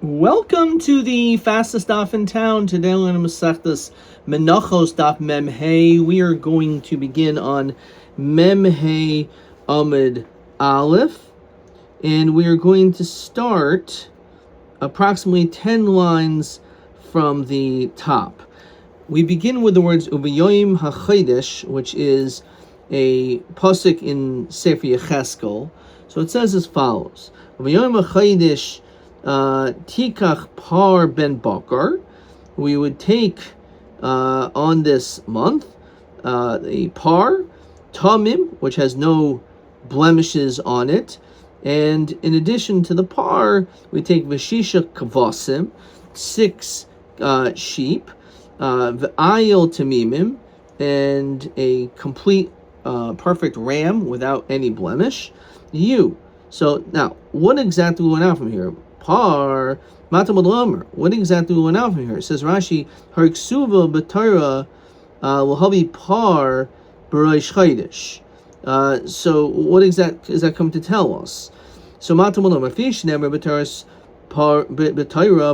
Welcome to the fastest daf in town. Today we're going to Masechtas Menachos daf Mem Hey. We are going to begin on Mem Hey Amud Aleph, and we are going to start approximately 10 lines from the top. We begin with the words Uvayoyim HaChodesh, which is a pasuk in Sefer Yecheskel. So it says as follows: Uvayoyim HaChodesh Tikach par ben bakar. We would take on this month a par tamim, which has no blemishes on it, and in addition to the par, we take vishisha kavasim, 6 sheep, v'ayil tamimim, and a complete perfect ram without any blemish. So now, what exactly went out from here? Par matamad lamer. What exactly went out from here? It says Rashi, hariksuva b'Torah l'havi par b'reish chodesh. So what exact is that come to tell us? So matamad lamer fish never b'Torah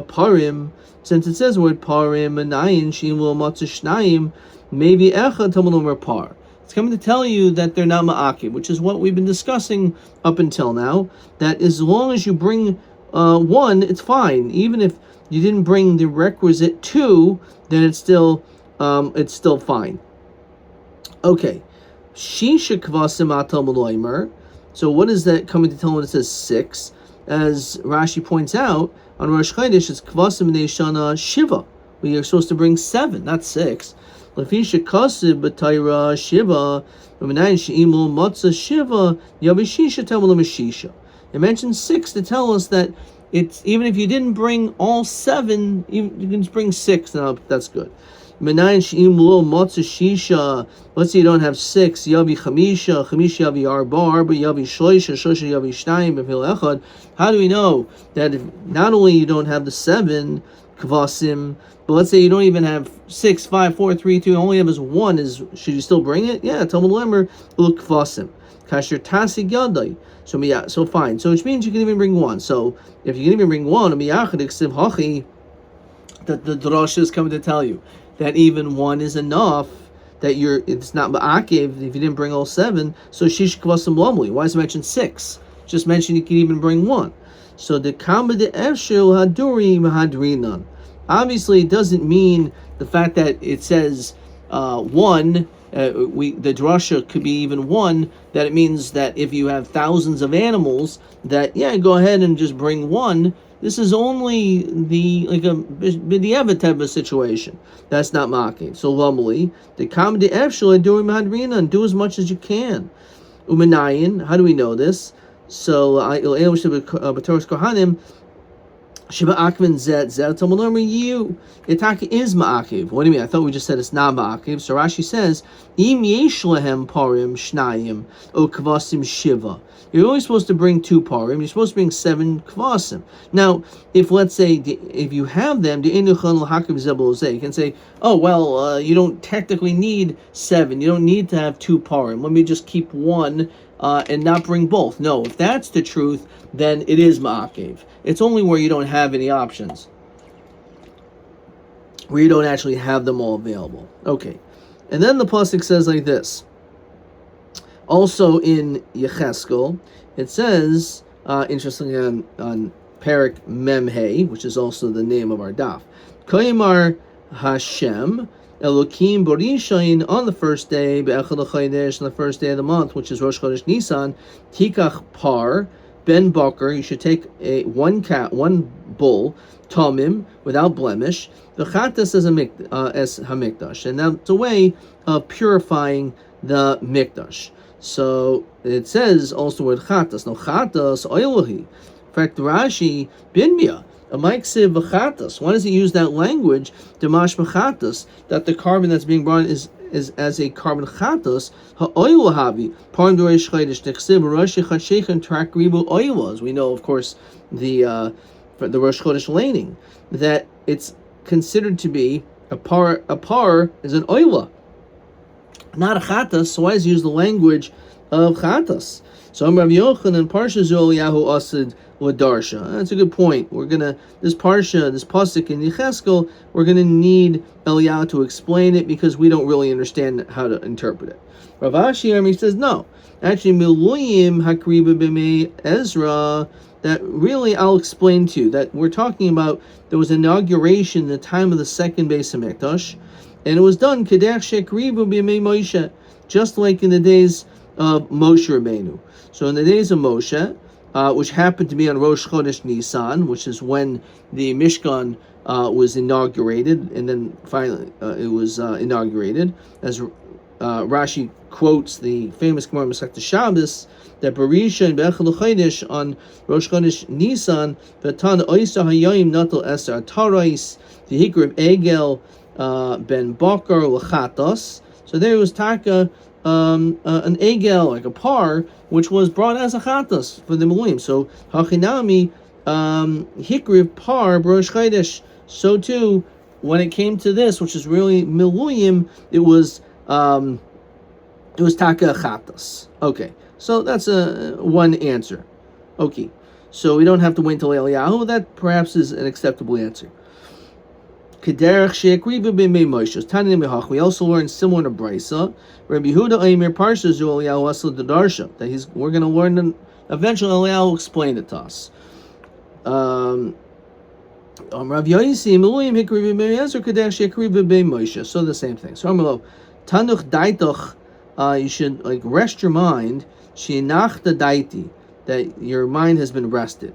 parim. Since it says the word parim anayin shimul matzah shnayim, maybe echad tamad lamer par. It's coming to tell you that they're not ma'akiv, which is what we've been discussing up until now. That as long as you bring one, it's fine. Even if you didn't bring the requisite 2, then it's still fine. Okay. Shisha kvasim atal l'omer. So what is that coming to tell when it says 6? As Rashi points out, on Rosh Chodesh it's kvasim neishana shiva. We are supposed to bring 7, not 6. Lefisha kasib b'tayra shiva, v'menayin she'imul matzah shiva, yavishisha tamul l'mishisha. It mentions 6 to tell us that it's even if you didn't bring all 7, you can just bring 6. Now that's good. Let's say you don't have 6. Yavi chamisha, yavi arba, yavi shloisha, yavi shnayim, b'fil echad. How do we know that if not only you don't have the 7 kvasim, but let's say you don't even have 6, 5, 4, 3, 2, only have as 1? Should you still bring it? Yeah, Talmud Lemer, look kvasim. Kasher tasig yadai. So fine. So which means you can even bring 1. So if you can even bring 1, that the drasha is coming to tell you that even 1 is enough. That it's not ma'akiv if you didn't bring all 7. So shish kvasim lomli. Why is it mentioned 6? Just mention you can even bring 1. So the kama de efshil hadurim hadrinan. Obviously, it doesn't mean the fact that it says 1. The drasha could be even 1, that it means that if you have thousands of animals, that go ahead and just bring 1. This is only the b'diavad type of situation. That's not mocking. So lumali the kam de efshel adurim hadrina, and do as much as you can. Umenayin. How do we know this? So b'toras kohanim. Shiba Akvin Zet Talmud Lemer you. Itaki is ma'akiv. What do you mean? I thought we just said it's not ma'akiv. So Rashi says, Im yesh lehem parim shnayim o kvasim shiva. You're only supposed to bring 2 parim. You're supposed to bring 7 kvasim. Now, if let's say if you have them, you can say, oh well, you don't technically need 7. You don't need to have 2 parim. Let me just keep 1. And not bring both. No, if that's the truth, then it is ma'akev. It's only where you don't have any options, where you don't actually have them all available. Okay, and then the pasuk says like this. Also in Yecheskel, it says, interestingly on Perik Memhei, which is also the name of our daf, Koyimar Hashem Elokim Borishain on the first day, Be'echad HaChodesh on the first day of the month, which is Rosh Chodesh Nisan, Tikach Par Ben Bakar. You should take one bull, Tomim, without blemish. The Chatas as Hamikdash, and that's a way of purifying the Mikdash. So it says also with Chatas. Now Chatas Oilahi. In fact, Rashi Binmia. Why does he use that language? Demash mechatas, that the carbon that's being brought is as a carbon chatas. Ha'oil havi parim doreish chodesh nechsev rosh chashechem trakribu oilas. We know, of course, the Rosh Chodesh laning, that it's considered to be a par is an oila, not a chatas. So why does he use the language of chatas. So Rav Yochanan Parsha Zoliyahu Asid Ladarsha. That's a good point. This parsha, this pasuk in Yecheskel, we're gonna need Eliyahu to explain it because we don't really understand how to interpret it. Rav Ashi says no. Actually, Miluyim Hakriba B'mei Ezra. That really I'll explain to you. That we're talking about there was inauguration in the time of the second Beis Hamikdash, and it was done Kedech Shekribu B'mei Moshe, just like in the days of Moshe Rabbeinu. So in the days of Moshe, which happened to be on Rosh Chodesh Nisan, which is when the Mishkan was inaugurated, and then finally it was inaugurated, as Rashi quotes the famous Gemara Masechta Shabbos, that Barisha and Be'echad Chodesh on Rosh Chodesh Nisan, V'tan Oisa Hayayim Natal Eser Atarais, the Hikr of Egel ben Bakar L'chatos. So there was Taka, an egel, like a par, which was brought as a chatas for the Miluim. So hachinami hikriv par b'rosh chodesh. So too, when it came to this, which is really Miluim, it was taka chatas. Okay, so that's one answer. Okay, so we don't have to wait until Eliyahu. That perhaps is an acceptable answer. We also learn similar to Brisa. Rabbi Yehuda Aimer Parsha Eliyahu Asla Darsha. That we're going to learn, and eventually Eliyahu will explain it to us. Rav Yosi Miluim Hikri B'Mezer Kadesh Hikri B'Moshe. So the same thing. So Amalo Tanuch Daitoch. You should rest your mind. Shinachta Daiti, that your mind has been rested.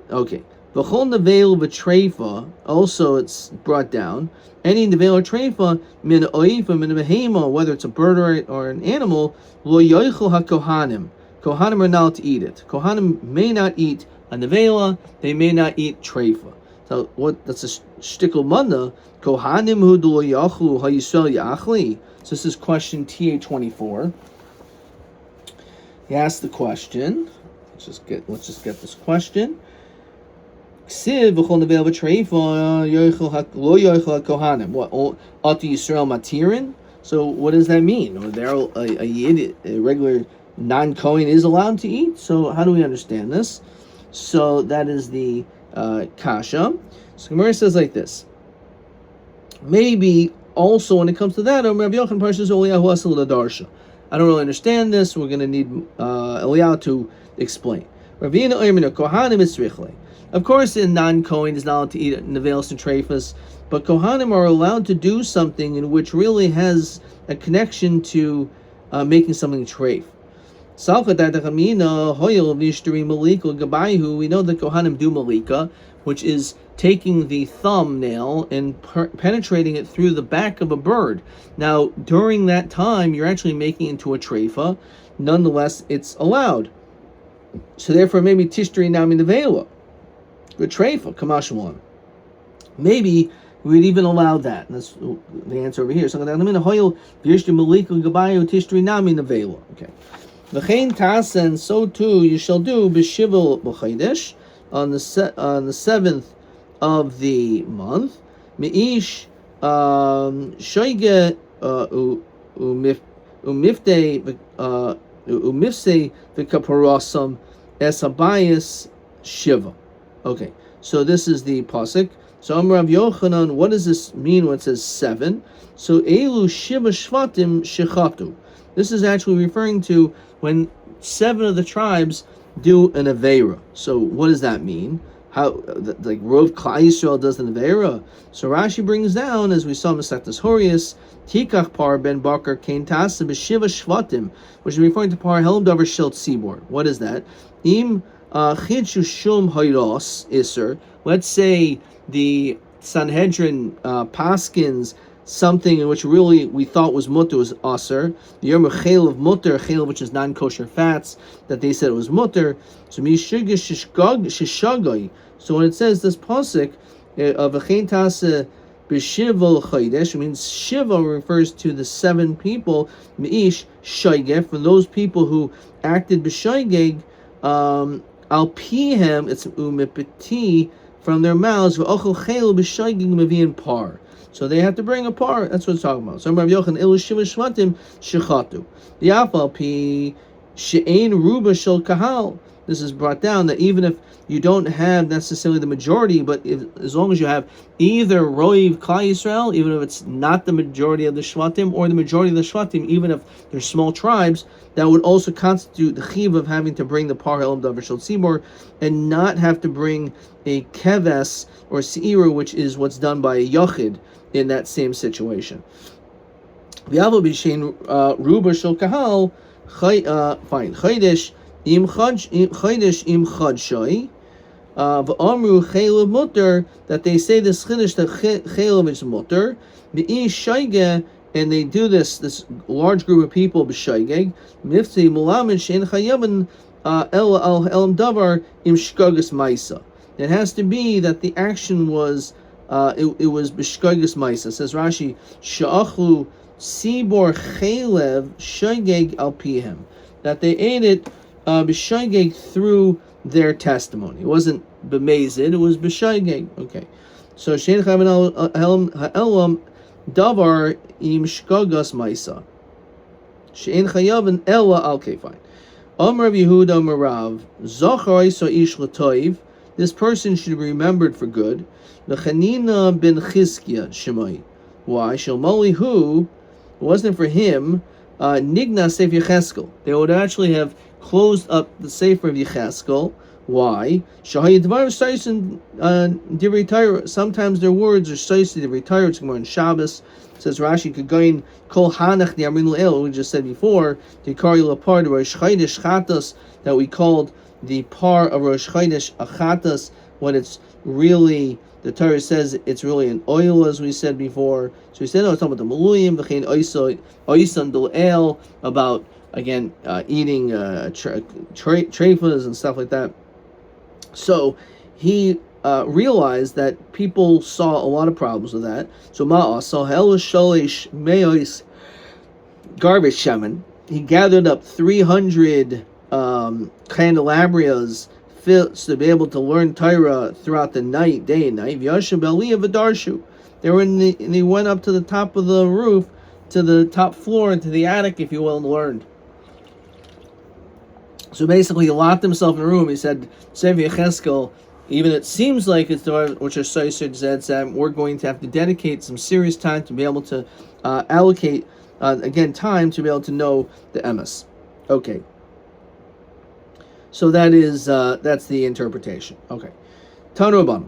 Okay. V'chol nevel v'treifa, also it's brought down. Any nevel or treifa min oifa min behema, whether it's a bird or an animal, lo yoichel hakohanim. Kohanim are not allowed to eat it. Kohanim may not eat a nevela. They may not eat treifa. So that's a shtickle manda. Kohanim hu lo yachu hayisrael yachli. So this is question TA24. He asked the question. Let's just get this question. What? Ati Yisrael Matirin? So what does that mean? A regular non-Kohen is allowed to eat? So how do we understand this? So that is the kasha. So Gemara says like this. Maybe also when it comes to that, I don't really understand this. We're going to need Eliyahu to explain. Of course, in non-Kohen is not allowed to eat nevelos and treifas, but Kohanim are allowed to do something in which really has a connection to making something treif. We know that Kohanim do malika, which is taking the thumbnail and penetrating it through the back of a bird. Now, during that time, you're actually making it into a treifa. Nonetheless, it's allowed. So therefore, maybe tishtri nami nevela. Good treifa, kamashwan. Maybe we'd even allow that. And that's the answer over here. So okay. V'chein tasa, and so too you shall do b'shivul b'chaydesh on the 7th of the month. Meish shoige umifse v'kaparasam esabayis shiva. Okay, so this is the pasuk. So Amar Rav Yochanan, what does this mean when it says 7? So Elu Shiva Shvatim Shechatu. This is actually referring to when 7 of the tribes do an Aveira. So what does that mean? How, like Rov Klal Yisrael does an Aveira? So Rashi brings down, as we saw in Masechtas Horius, Tikach Par Ben Bakar Kain Tasa B'Shiva Shvatim, which is referring to Par Helm Davar Shel Tzibor. What is that? Im Chidshu Shum Hayros Isser. Let's say the Sanhedrin paskins something in which really we thought was mutter was aser. The Yom Chel of mutter, chel which is non-kosher fats, that they said it was mutter. So mishiga shishagai. So when it says this pasuk of V'chein tasa b'shiva chaydesh, means Shiva refers to the 7 people. Meish shaygeg, for those people who acted b'shaygeg. Al pihem, it's umipeti, from their mouths. V'ochel chel b'shaygeg mevi'in par. So they have to bring a par. That's what it's talking about. So Rav Yochanan ilu shiva shvatim shechatu. The afal pi she'ein ruba shel kahal. This is brought down that even if you don't have necessarily the majority, but as long as you have either roiv klal Yisrael, even if it's not the majority of the shvatim, or the majority of the shvatim, even if they're small tribes, that would also constitute the chiv of having to bring the par helam davar shel tzibor, and not have to bring a keves or seira, which is what's done by a yochid in that same situation. V'yavo b'shein ruba shel kahal, fine, chaydish im chaydish im chadshay. V'amru chaylev mutter, that they say this chiddush that chaylev is mutter. V'ii shaygeh, and they do this large group of people b'shaygeg. Mifti mulamin shein chayaben el elam davar im shkagus maisa. It has to be that the action was it was b'shkagus maisa. Says Rashi, sha'achlu sibor chaylev shaygeg al pihem, that they ate it b'shaygeg through their testimony. It wasn't b'mezid, it was b'shaygeg. Okay. So shein chayaben ha'elam davar im shkagus maisa. Shein chayaben ela. Okay, fine. Amar Yehuda Amar Rav, Zachar so ish l'toiv. This person should be remembered for good. L'chanina ben Chizkiah Shemai. Why? Shalmali who wasn't for him. Nigna Sefer Yecheskel. They would actually have closed up the Sefer of Yecheskel. Why? Sometimes their words are sois divrei Torah. It's more on Shabbos. Says Rashi, Kagain Kol Hanach Ni'amin L'El. We just said before, Tikari Lapar, the Rosh Chodesh Chatas, that we called the par of Rosh Chodesh Achatas, when it's really, the Torah says it's really an oil, as we said before. So we said, no, it's talking about the Maluyim, V'chein Oisan D'El, about, again, eating treifas and stuff like that. So he realized that people saw a lot of problems with that. So Ma'asah Hel Shalish Meos garbage shemen. He gathered up 300 candelabras to be able to learn Torah throughout the night, day and night. V'yashem b'aliyah v'darshu. They went up to the top of the roof, to the top floor, into the attic, if you will, and learned. So basically, he locked himself in a room. He said, Sefer Yecheskel, even it seems like it's the which are Soiser said, we're going to have to dedicate some serious time to be able to allocate, again, time to be able to know the emes. Okay. So that is that's the interpretation. Okay. Tanu Rabban.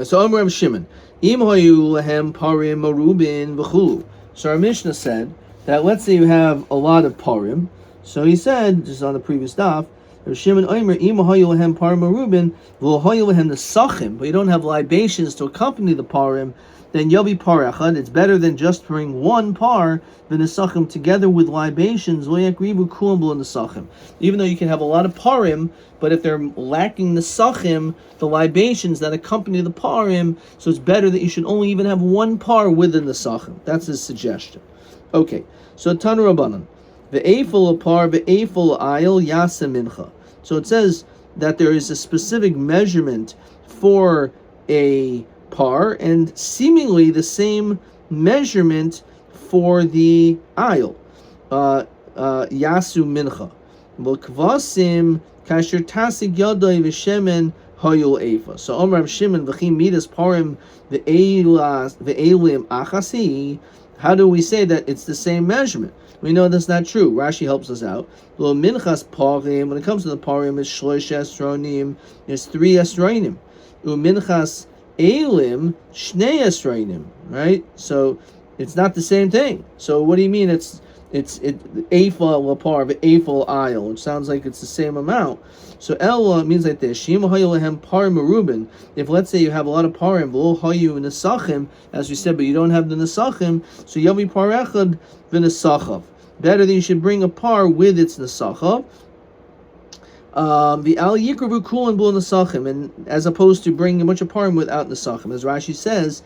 So Amar Rav Shimon, Im hayu lahem parim marubin v'chulu. So our Mishnah said that let's say you have a lot of parim. So he said, just on the previous daf, Rav Shimon Omer Im hayu lahem parim marubin v'hayu lahem nesachim, but you don't have libations to accompany the parim. Then Yobi par echad. It's better than just bring one par than nesachim together with libations. Lo yakrivu kulam b'lo nesachim. Even though you can have a lot of parim, but if they're lacking nesachim, the libations that accompany the parim, so it's better that you should only even have one par with the nesachim. That's his suggestion. Okay, so Tanu Rabbanan, ve'efol par ve'efol ayil yasa mincha. So it says that there is a specific measurement for a par, and seemingly the same measurement for the aisle. Yasu mincha. L'kvasim kasher tasig yadai v'shemen hayul efa. So Amar Rav Shimon v'chim midas parim v'elim achasi. How do we say that it's the same measurement? We know that's not true. Rashi helps us out. Lo minchas parim, when it comes to the parim, is shlosh esronim, there's 3 esronim. Minchas Elim Shnei Esrainim, right? So it's not the same thing. So what do you mean? It's Ephah Lapar, Ephah Aisle, which sounds like it's the same amount. So Ella means like this: Shima Hayolahem Par Merubin. If let's say you have a lot of parim, V'lo Hayu Nesachim, as we said, but you don't have the Nesachim, so Yavi Par Echad V'Nesachav. Better that you should bring a par with its Nesachav. The al yikravu kulan b'lo nesachim, and as opposed to bringing a bunch of parim without nesachim, as Rashi says,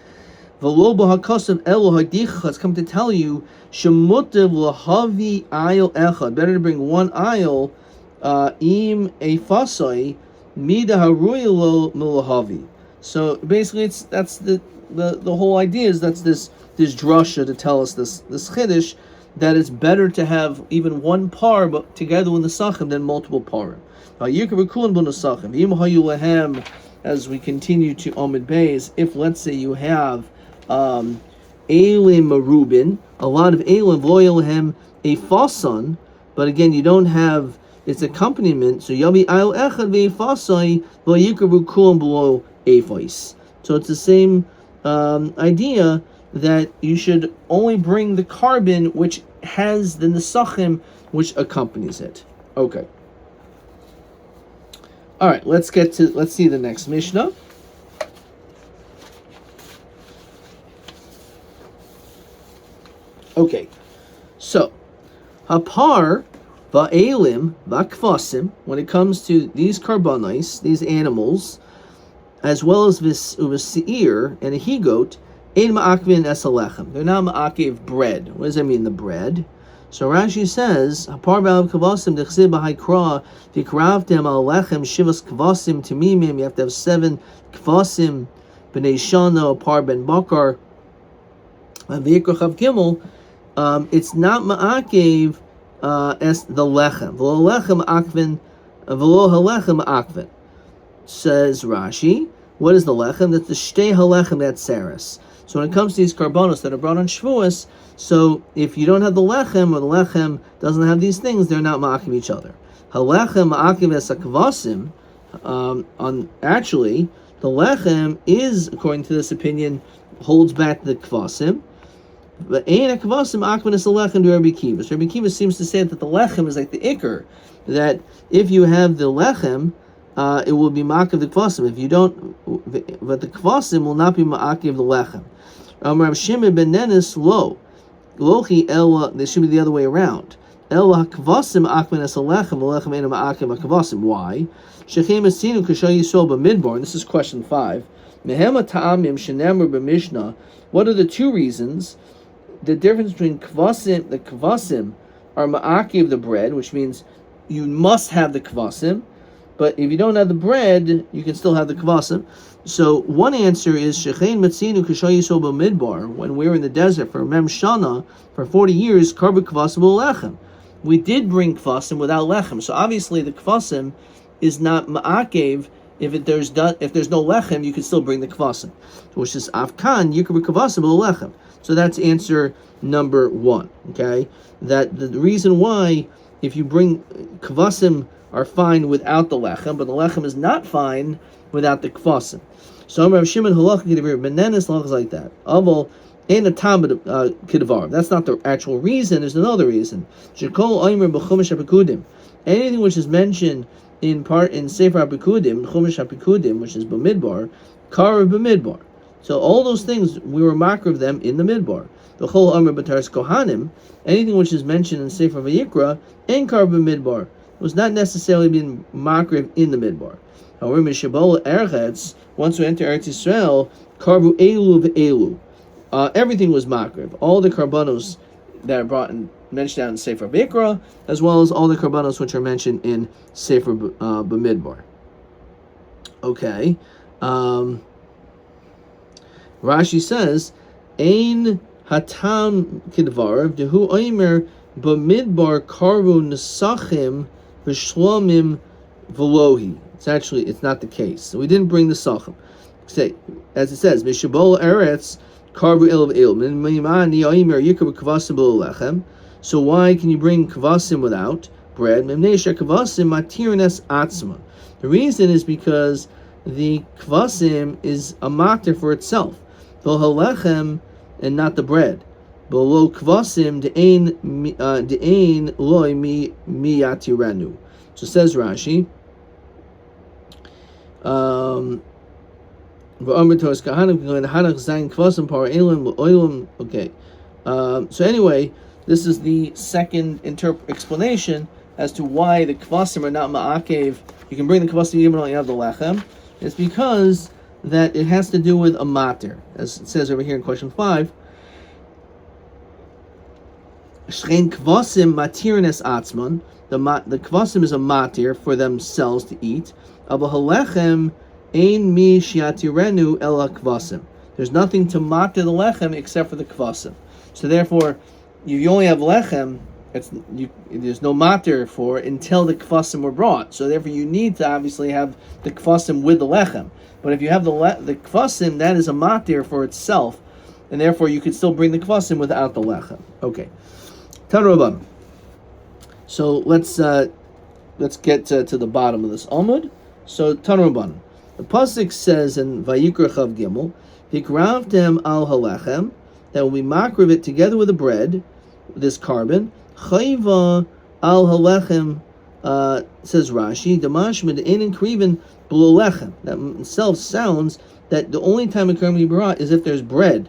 v'lo b'hakasav elo hadichach. It's come to tell you shemutiv lahavi ayil echad. Better to bring one ayil im a fasai mida haruyilo milahavi. So basically, that's the whole idea is that's this drasha to tell us this chiddush that it's better to have even one par but together with the sachim than multiple parim. As we continue to Omid Beis, if let's say you have Elim Marubin, a lot of Elim, Loyalhem, a fason, but again you don't have its accompaniment, so Yomi Ail Echad Ve'Fasai, Loyikaru Kulam below Ephais. So it's the same idea that you should only bring the carbon which has the nesachim which accompanies it. Okay. All right, let's see the next Mishnah. Okay, so hapar va'elim va'kvasim, when it comes to these karbanos, these animals, as well as seir and a he-goat, ein ma'akvin es halechem. They're not ma'akiv bread. What does that mean, the bread? So Rashi says, hapar v'alav kvasim dechsib b'haikra v'kravtem al lechem shivas kvasim timimim. You have to have 7 kvasim b'nei shana par ben bakar v'yikra chav gimel. It's not ma'akiv es the lechem. V'lo lechem akvin v'lo halechem akvin. Says Rashi, what is the lechem? That's the shtei halechem, that's saris. So when it comes to these karbonos that are brought on Shavuos, so if you don't have the lechem, or the lechem doesn't have these things, they're not ma'akiv each other. Halechem ma'akiv es hakvasim. Actually, the lechem is, according to this opinion, holds back the kvasim. But ein hakvasim akvin es halechem to Rabbi Kiva. So Rabbi Kiva seems to say that the lechem is like the ikr, that if you have the lechem, it will be ma'akiv the kvasim. If you don't, but the kvasim will not be ma'akiv the lechem. Rav Shimon ben Nenis lochi ela. This should be the other way around. Ela kvasim akvin es lechem, lechem ena ma'akiv kvasim. Why? Shechem esinu kashay yisrael b'midbar. This is question 5. Mehema ta'amim shenemar b'mishnah. What are the 2 reasons? The difference between kvasim, the kvasim are ma'akiv the bread, which means you must have the kvasim. But if you don't have the bread, you can still have the kvasim. So one answer is shechein matzinu kashay yisrael b'midbar. When we were in the desert for Mem Shana for 40 years, karbu kvasim lechem. We did bring kvasim without lechem. So obviously the kvasim is not ma'akev. If there's no lechem, you can still bring the kvasim, which is afkan yikabu kvasim lechem. So that's answer number 1. Okay, that the reason why if you bring kvasim are fine without the lechem, but the lechem is not fine without the kvasim. So Rav Shimon halach k'divrei Menenis halach is like that. Aval ein a tamid k'dvar. That's not the actual reason. There's another reason. Shekol oimer b'chumash hapikudim. Anything which is mentioned in Sefer Hapikudim, Chumash Hapikudim, which is B'midbar, Karav B'midbar. So all those things we were makar of them in the midbar. The whole Amr B'taris Kohanim, anything which is mentioned in Sefer Vayikra, and Karav B'midbar, was not necessarily being makar in the midbar. However, Mishabol Eretz, once we enter Eretz Yisrael, Karbu Elu V'elu. Everything was makar. All the karbanos that are brought and mentioned out in Sefer Vayikra, as well as all the karbanos which are mentioned in Sefer B'midbar. Okay. Rashi says, Ein hatam kidvar dehu oimer b'midbar karvu nesachim v'shlomim v'lohi. It's not the case. So we didn't bring the sachim. Say, as it says, Mishabol Eretz karvu el il mimani oimer yikar kvasim b'lechem. So why can you bring kvasim without bread? Mimnesha kvasim matirnes atzma. The reason is because the kvasim is a matir for itself. V'halechem, and not the bread. Below kvasim de'ein loy mi yatirenu. So says Rashi. Okay. So anyway, this is the second explanation as to why the kvasim are not ma'akev. You can bring the kvasim even though you have the lechem. It's because that it has to do with a mater, as it says over here in question 5. Shchein kvasim matirnes atzman. The kvasim is a matir for themselves to eat. Abba halechem ein mi shiatirenu ela kvasim. There's nothing to matir the lechem except for the kvasim. So therefore, you only have lechem, there's no matir for it until the kvasim were brought. So therefore, you need to obviously have the kvasim with the lechem. But if you have the kvasim, that is a matir for itself, and therefore you could still bring the kvasim without the lechem. Okay, Tanraban. So let's get to the bottom of this Amud. So Tanraban, the pasuk says in Vayikra Chav Gimel, Vikravtem al halechem, that will be makriv it together with the bread, this carbon. Chayva al halechem, says Rashi, Damashmid in kriven below lechem. That itself sounds that the only time a carbon be brought is if there's bread.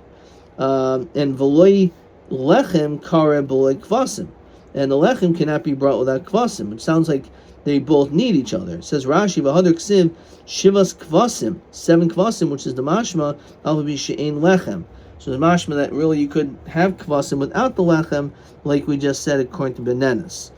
And veloi lechem kare below kvasim. And the lechem cannot be brought without kvasim. It sounds like they both need each other. It says Rashi, v'hadar ksiv shivas kvasim, 7 kvasim, which is the mashma al she'ein lechem. So the mashma that really you could have kvasim without the lechem, like we just said according to Benenis.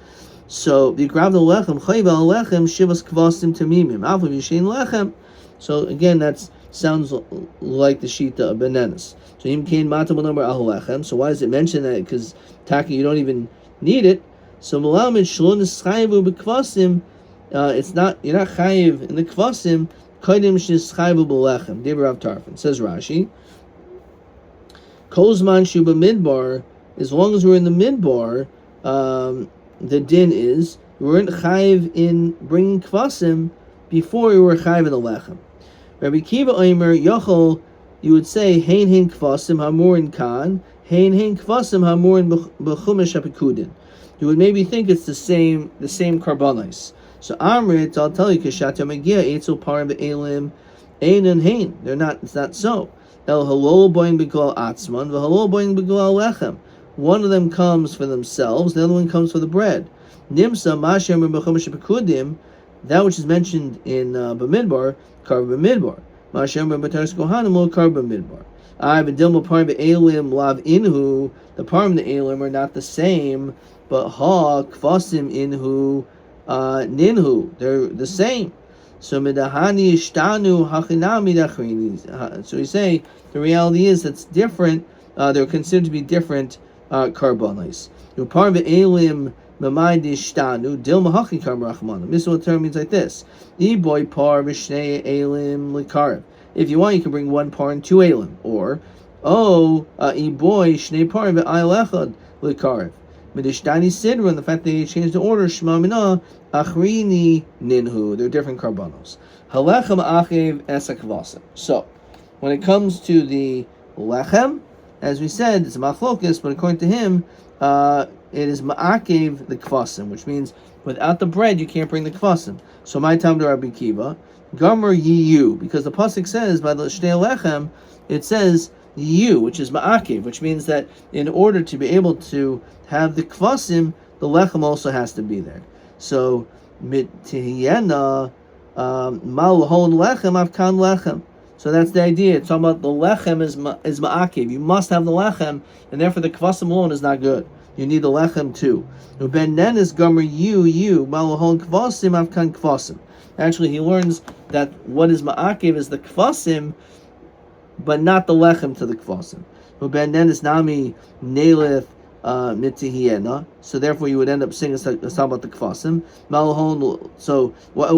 So the grab the lechem chayva al lechem shivas kvasim tamimim al she'ein lechem. So again, that sounds like the shita of Benenis. So im kain matam number al lechem. So why does it mention that? Because Taki, you don't even need it. So Malamid Shlon is chayivu b'kvasim. It's not, you're not chayiv in the kvasim. Kaidim shis chayivu b'lechem. Deber Rav Tarfon. Says Rashi, Kozman shuba midbar. As long as we're in the midbar, the din is we weren't chayiv in bringing kvasim before we were chayiv in the lechem. Rabbi Kiva Omer Yochel, you would say hein kvasim hamur in kan, hein kvasim hamur in b'chumesh hapikudin. You would maybe think it's the same karbanos. So Amrit, I'll tell you, Kashat Yamagia, Eitzel Parim Be'elim, Ein and Hain. They're not, it's not so. El Halol Boing Begal Atzman, Halol Boing Begal Lechem. One of them comes for themselves, the other one comes for the bread. Nimsa, Mashem B'chumesh B'kudim, that which is mentioned in B'midbar, Kar B'midbar. Mashem B'taris Kohanim, Lo Kar B'midbar. I B'dilma Parim Be'elim, Lav Inhu, the Parim and the Elim are not the same, but ha kvasim inhu ninhu, they're the same. So midahani ishtanu hachinami dachrini. So we say the reality is that's different. They're considered to be different karbanos. Upar ve'elim mamai dishtanu dilma hachin karbarachmanu. Misal term means like this: iboy par v'shnei elim likarev. If you want, you can bring 1 par and 2 elim, or iboy shnei par ve'ayil echad likarev. Midishtani Sidra, and the fact that they changed the order, Shema Mina, Achrini Ninhu. They're different karbanos. Halechem Achev Esakvasim. So, when it comes to the lechem, as we said, it's a machlokas, but according to him, it is ma'akev the kvasim, which means without the bread, you can't bring the kvasim. So, my time to Rabbi Kiva, Gomer Yiyu, because the pasuk says, by the Shnei Lechem, it says, you, which is ma'akev, which means that in order to be able to have the kvasim, the lechem also has to be there. So mitihiyena mal hon lechem avkan lechem. So that's the idea. It's talking about the lechem is ma'akev. You must have the lechem, and therefore the kvasim alone is not good. You need the lechem too. Ben then is gomer you mal hon kvasim avkan kvasim. Actually, he learns that what is ma'akev is the kvasim, but not the lechem to the kvasim. Ben then is nami nelith mitzihiena. So therefore, you would end up singing a song about the kvasim. Malahon. So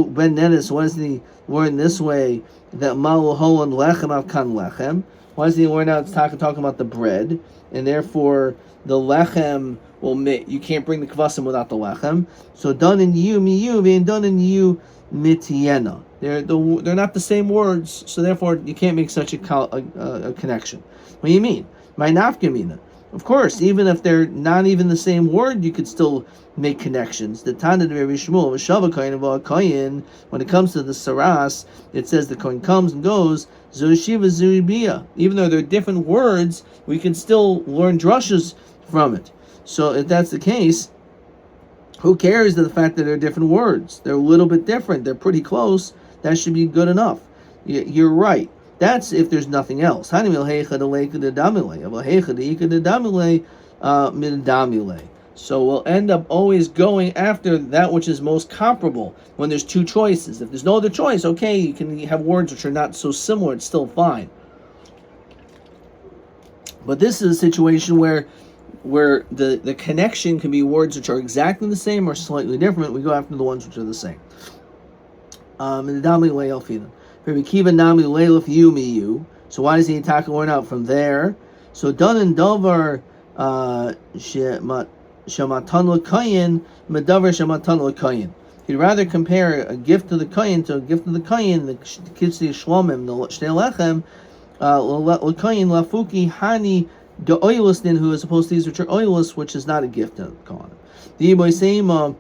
Ben then is, why does he learn this way that malahon lechem avkan lechem? Why does he learn out talking about the bread, and therefore the lechem you can't bring the kvasim without the lechem. So done in you miyuv and done in you mitziena. They're not the same words, so therefore you can't make such a connection. What do you mean? My nafkamina. Of course, even if they're not even the same word, you could still make connections. The Tana de Rabbi Shmuel, V'shava koyin v'al koyin. When it comes to the saras, it says the koyin comes and goes. Zoshiva zuribia. Even though they're different words, we can still learn drushes from it. So if that's the case, who cares the fact that they're different words? They're a little bit different. They're pretty close. That should be good enough. You're right. That's if there's nothing else. So we'll end up always going after that which is most comparable when there's two choices. If there's no other choice, okay, you can have words which are not so similar, it's still fine. But this is a situation where where the connection can be words which are exactly the same or slightly different. We go after the ones which are the same. And the Dami Leil Finan. Rabbi Kiva Nami Leilif Yumi you. So why does he attack a word out from there? So Dun and Dovar Shematan Lakayin Medavar Shematan Lakayin. He'd rather compare a gift to the Kayin to a gift to the Kayin, the Kitzi Shlomim, the Shnei Lechem, Lakayin Lafuki Hani the oilistin, who is opposed to these which are oilus, which is not a gift to Kohanim. The Iboy Seima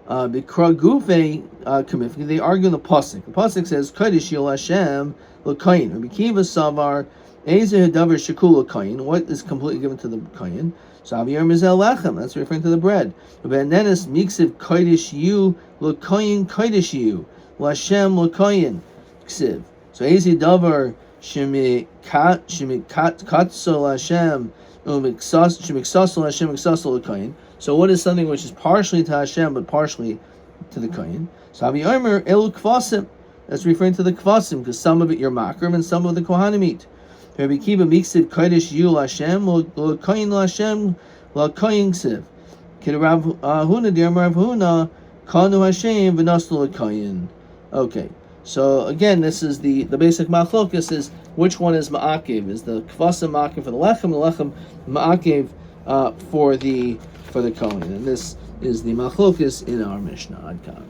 Bikra Gufe Kamifki, they argue in the Pasuk. The Pasuk says, Kodesh Yil Hashem L'Kayin. Rabbi Kiva Savar Ezer Hadavar Shekul L'Kayin. What is completely given to the Kayin? So Aviyar Mizel Lechem, that's referring to the bread. Ben Dennis Miksiv Kodesh Yu L'Kayin Kodesh Yu L'Hashem L'Kayin Ksiv. So Ezer Davar Shemikatsol Hashem Shemiksasol Hashem Miksasol L'Kayin. So what is something which is partially to Hashem but partially to the Kayin? So Avi Omer Elu Kvasim. That's referring to the Kvasim, because some of it you're makrim and some of the Kohanim eat. Rabbi Kiva Miksiv Kodesh Yu L'Hashem L'Kayin L'Hashem L'Kayin Ksiv. Kid Rav Huna Dir Rav Huna Kanu Hashem V'Naslu L'Kayin. Okay. So again, this is the basic machlokus is which one is ma'akev? Is the kvasim ma'akev for the lechem ma'akev for the kohen? And this is the machlokus in our Mishnah. Ad kan.